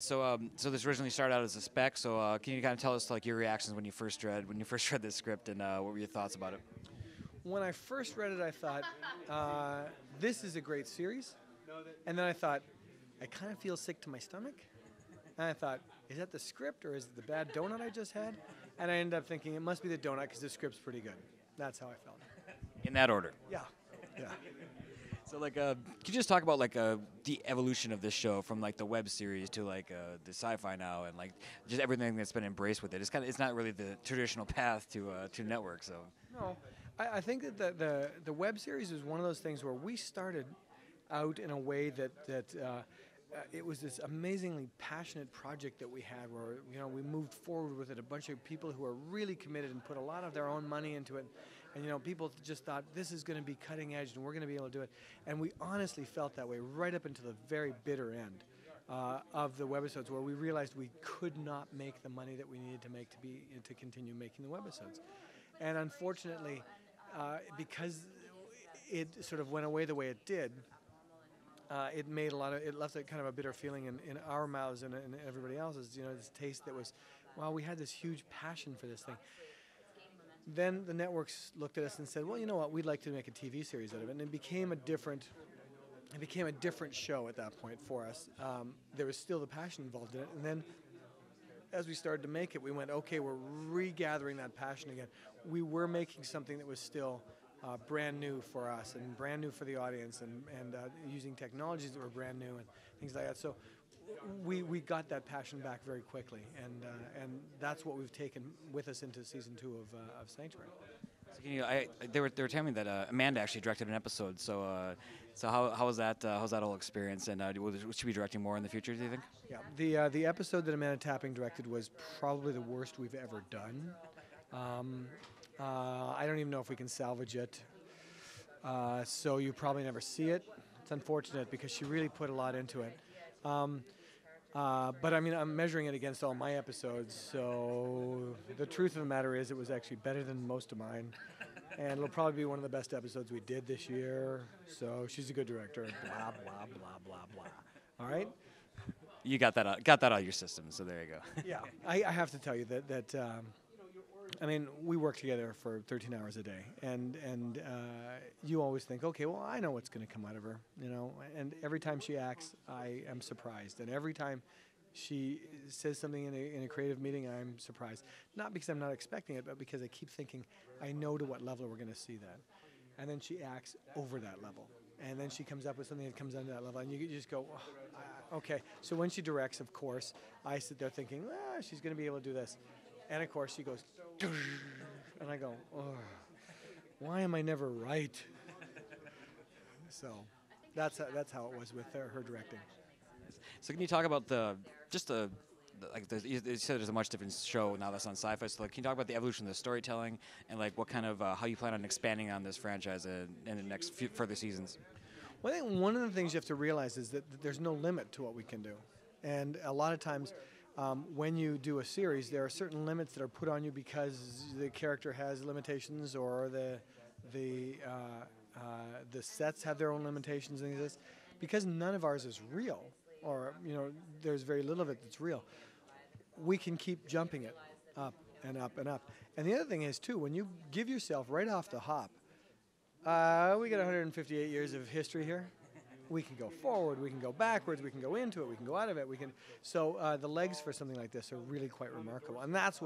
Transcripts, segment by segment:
So this originally started out as a spec. So can you kind of tell us like your reactions when you first read this script, and what were your thoughts about it? When I first read it, I thought, this is a great series. And then I thought, I kind of feel sick to my stomach. And I thought, is that the script or is it the bad donut I just had? And I ended up thinking it must be the donut because the script's pretty good. That's how I felt. In that order. Yeah, yeah. So like, could you just talk about like the evolution of this show from like the web series to like the sci-fi now, and like just everything that's been embraced with it? It's not really the traditional path to network. So No, I think that the web series is one of those things where we started out in a way that it was this amazingly passionate project that we had, where we moved forward with it. A bunch of people who are really committed and put a lot of their own money into it, and people just thought this is going to be cutting edge and we're going to be able to do it. And we honestly felt that way right up until the very bitter end of the webisodes, where we realized we could not make the money that we needed to make to continue making the webisodes. And unfortunately, because it sort of went away the way it did, it left a kind of a bitter feeling in our mouths and in everybody else's. This taste that was, wow, we had this huge passion for this thing. Then the networks looked at us and said, well, you know what, we'd like to make a TV series out of it, and it became a different show at that point for us. There was still the passion involved in it, and then as we started to make it, we went, okay, we're regathering that passion again. We were making something that was still brand new for us and brand new for the audience, and using technologies that were brand new and things like that. So we got that passion back very quickly, and that's what we've taken with us into season 2 of Sanctuary. So they were telling me that Amanda actually directed an episode. So how was that? How's that whole experience? And will she be directing more in the future? Do you think? Yeah, the episode that Amanda Tapping directed was probably the worst we've ever done. I don't even know if we can salvage it. So you probably never see it. It's unfortunate because she really put a lot into it. But I mean, I'm measuring it against all my episodes, so the truth of the matter is it was actually better than most of mine. And it'll probably be one of the best episodes we did this year. So she's a good director. Blah, blah, blah, blah, blah. All right? You got that out of your system, so there you go. Yeah, I have to tell you that I mean, we work together for 13 hours a day, and you always think, okay, well, I know what's going to come out of her, and every time she acts, I am surprised, and every time she says something in a creative meeting, I'm surprised. Not because I'm not expecting it, but because I keep thinking, I know to what level we're going to see that. And then she acts over that level. And then she comes up with something that comes under that level, and you just go, oh, okay. So when she directs, of course, I sit there thinking, she's going to be able to do this. And of course, she goes, and I go, oh, why am I never right? So that's how it was with her directing. So can you talk about you said there's a much different show now that's on Sci-Fi. So can you talk about the evolution of the storytelling and like what kind of how you plan on expanding on this franchise in the next further seasons? Well, I think one of the things you have to realize is that there's no limit to what we can do, and a lot of times. When you do a series, there are certain limits that are put on you because the character has limitations, or the sets have their own limitations and this. Because none of ours is real, or there's very little of it that's real. We can keep jumping it up and up and up. And the other thing is too, when you give yourself right off the hop, we got 158 years of history here. We can go forward, we can go backwards, we can go into it, we can go out of it. So the legs for something like this are really quite remarkable, and that's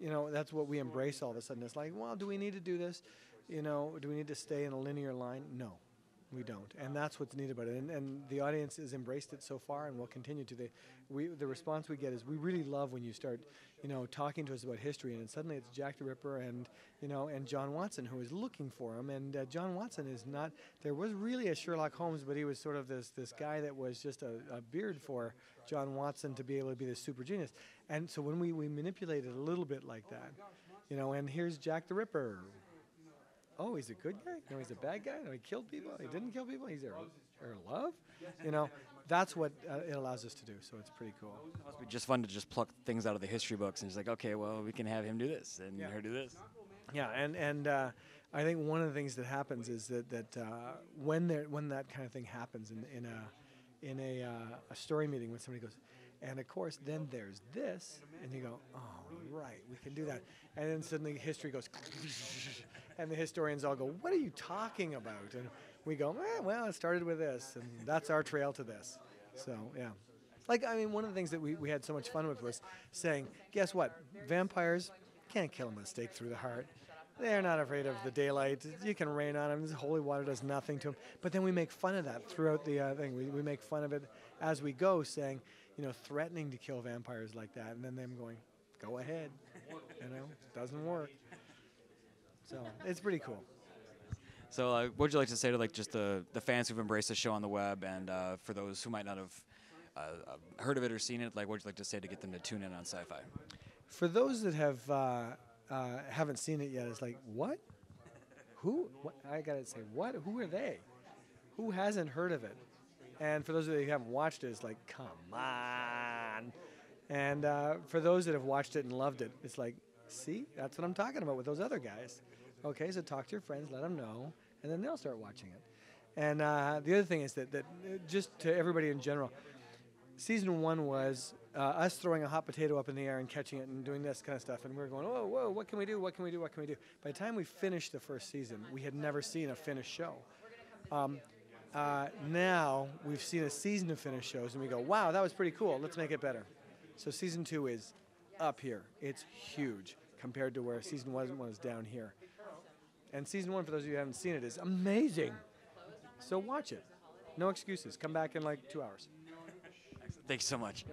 that's what we embrace all of a sudden. It's like, well, do we need to do this? Do we need to stay in a linear line? No, we don't, and that's what's neat about it. And the audience has embraced it so far, and will continue to. The response we get is we really love when you start, talking to us about history, and suddenly it's Jack the Ripper and John Watson who is looking for him. And John Watson is not. There was really a Sherlock Holmes, but he was sort of this guy that was just a beard for John Watson to be able to be this super genius. And so when we manipulate it a little bit like that, and here's Jack the Ripper. Oh, he's a good guy? No, he's a bad guy? No, he killed people? He didn't kill people? He's there love? That's what it allows us to do, so it's pretty cool. It must be just fun to just pluck things out of the history books and just like, okay, well, we can have him do this and her do this. Yeah, and I think one of the things that happens is that when that kind of thing happens in a story meeting, when somebody goes, And of course, then there's this, and you go, oh, right, we can do that. And then suddenly history goes, and the historians all go, what are you talking about? And we go, well, it started with this, and that's our trail to this. So, yeah. Like, I mean, one of the things that we had so much fun with was saying, guess what? Vampires can't kill them with a stake through the heart. They're not afraid of the daylight. You can rain on them. This holy water does nothing to them. But then we make fun of that throughout the thing. We make fun of it as we go, saying, threatening to kill vampires like that, and then them going, go ahead. Doesn't work. So it's pretty cool. So what would you like to say to like just the fans who've embraced the show on the web, and for those who might not have heard of it or seen it, like what would you like to say to get them to tune in on Sci-Fi? For those that haven't seen it yet, it's like, what? Who? What? I gotta say, what? Who are they? Who hasn't heard of it? And for those of you who haven't watched it, it's like, come on. And for those that have watched it and loved it, it's like, see, that's what I'm talking about with those other guys. Okay, so talk to your friends, let them know, and then they'll start watching it. And the other thing is that just to everybody in general, season 1 was us throwing a hot potato up in the air and catching it and doing this kind of stuff. And we were going, whoa, whoa, what can we do? What can we do? What can we do? By the time we finished the first season, we had never seen a finished show. Now we've seen a season of finished shows, and we go, wow, that was pretty cool. Let's make it better. So season 2 is up here. It's huge compared to where season 1 was down here. And season 1, for those of you who haven't seen it, is amazing. So watch it. No excuses. Come back in like 2 hours. Thanks so much.